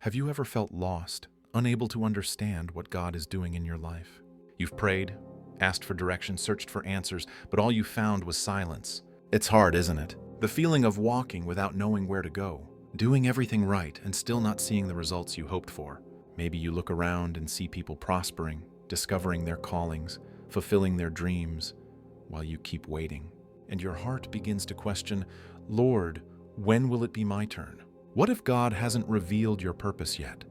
Have you ever felt lost, unable to understand what God is doing in your life? You've prayed, asked for direction, searched for answers, but all you found was silence. It's hard, isn't it? The feeling of walking without knowing where to go, doing everything right and still not seeing the results you hoped for. Maybe you look around and see people prospering, discovering their callings, fulfilling their dreams, while you keep waiting. And your heart begins to question, Lord, when will it be my turn? What if God hasn't revealed your purpose yet?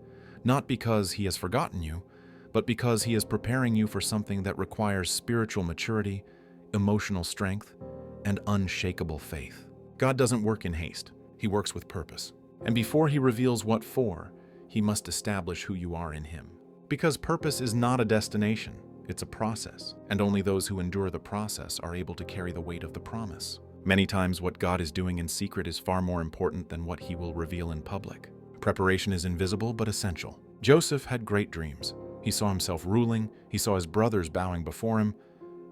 Not because He has forgotten you, but because He is preparing you for something that requires spiritual maturity, emotional strength, and unshakable faith. God doesn't work in haste. He works with purpose. And before He reveals what for, He must establish who you are in Him. Because purpose is not a destination, it's a process. And only those who endure the process are able to carry the weight of the promise. Many times what God is doing in secret is far more important than what He will reveal in public. Preparation is invisible but essential. Joseph had great dreams. He saw himself ruling, he saw his brothers bowing before him,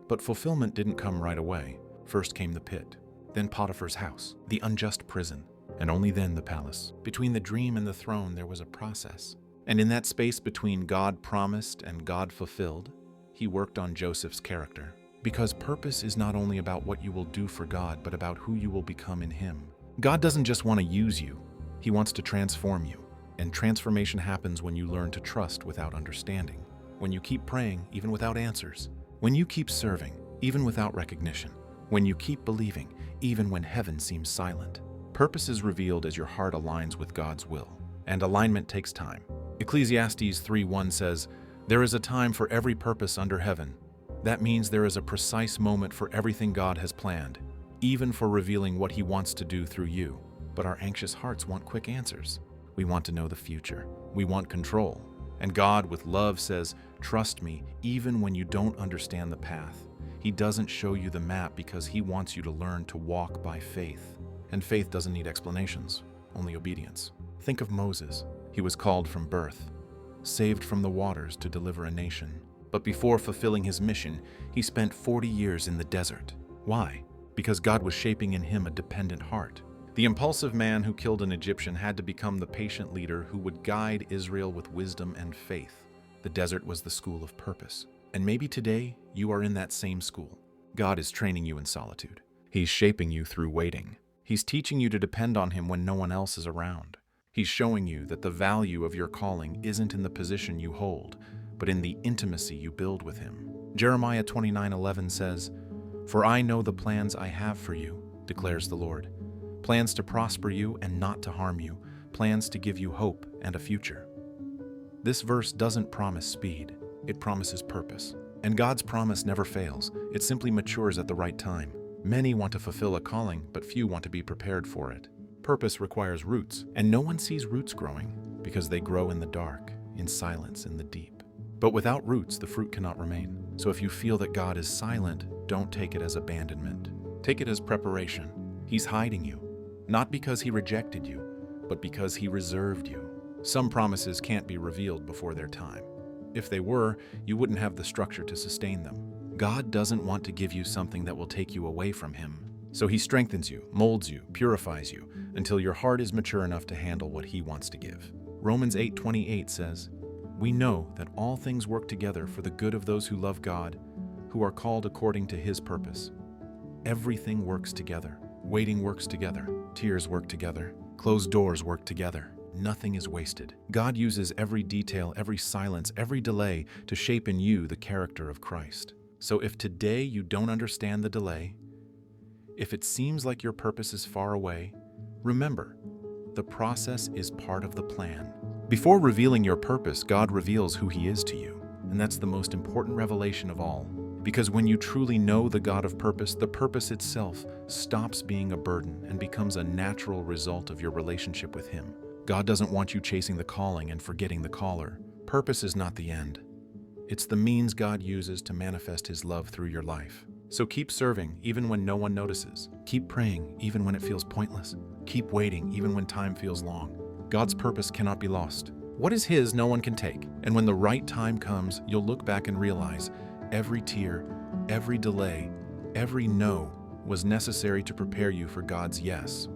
but fulfillment didn't come right away. First came the pit, then Potiphar's house, the unjust prison, and only then the palace. Between the dream and the throne there was a process. And in that space between God promised and God fulfilled, He worked on Joseph's character. Because purpose is not only about what you will do for God, but about who you will become in Him. God doesn't just want to use you, He wants to transform you. And transformation happens when you learn to trust without understanding. When you keep praying, even without answers. When you keep serving, even without recognition. When you keep believing, even when heaven seems silent. Purpose is revealed as your heart aligns with God's will. And alignment takes time. Ecclesiastes 3:1 says, "There is a time for every purpose under heaven." That means there is a precise moment for everything God has planned, even for revealing what He wants to do through you. But our anxious hearts want quick answers. We want to know the future. We want control. And God, with love, says, trust me, even when you don't understand the path. He doesn't show you the map because He wants you to learn to walk by faith. And faith doesn't need explanations, only obedience. Think of Moses. He was called from birth, saved from the waters to deliver a nation. But before fulfilling his mission, he spent 40 years in the desert. Why? Because God was shaping in him a dependent heart. The impulsive man who killed an Egyptian had to become the patient leader who would guide Israel with wisdom and faith. The desert was the school of purpose. And maybe today, you are in that same school. God is training you in solitude. He's shaping you through waiting. He's teaching you to depend on Him when no one else is around. He's showing you that the value of your calling isn't in the position you hold, but in the intimacy you build with Him. Jeremiah 29:11 says, "For I know the plans I have for you, declares the Lord. Plans to prosper you and not to harm you, plans to give you hope and a future." This verse doesn't promise speed, it promises purpose. And God's promise never fails, it simply matures at the right time. Many want to fulfill a calling, but few want to be prepared for it. Purpose requires roots, and no one sees roots growing because they grow in the dark, in silence, in the deep. But without roots, the fruit cannot remain. So if you feel that God is silent, don't take it as abandonment. Take it as preparation. He's hiding you, not because He rejected you, but because He reserved you. Some promises can't be revealed before their time. If they were, you wouldn't have the structure to sustain them. God doesn't want to give you something that will take you away from Him. So He strengthens you, molds you, purifies you, until your heart is mature enough to handle what He wants to give. Romans 8:28 says, "We know that all things work together for the good of those who love God, who are called according to His purpose." Everything works together. Waiting works together. Tears work together. Closed doors work together. Nothing is wasted. God uses every detail, every silence, every delay to shape in you the character of Christ. So if today you don't understand the delay, if it seems like your purpose is far away, remember, the process is part of the plan. Before revealing your purpose, God reveals who He is to you. And that's the most important revelation of all. Because when you truly know the God of purpose, the purpose itself stops being a burden and becomes a natural result of your relationship with Him. God doesn't want you chasing the calling and forgetting the caller. Purpose is not the end. It's the means God uses to manifest His love through your life. So keep serving even when no one notices. Keep praying even when it feels pointless. Keep waiting even when time feels long. God's purpose cannot be lost. What is His, no one can take. And when the right time comes, you'll look back and realize every tear, every delay, every no was necessary to prepare you for God's yes.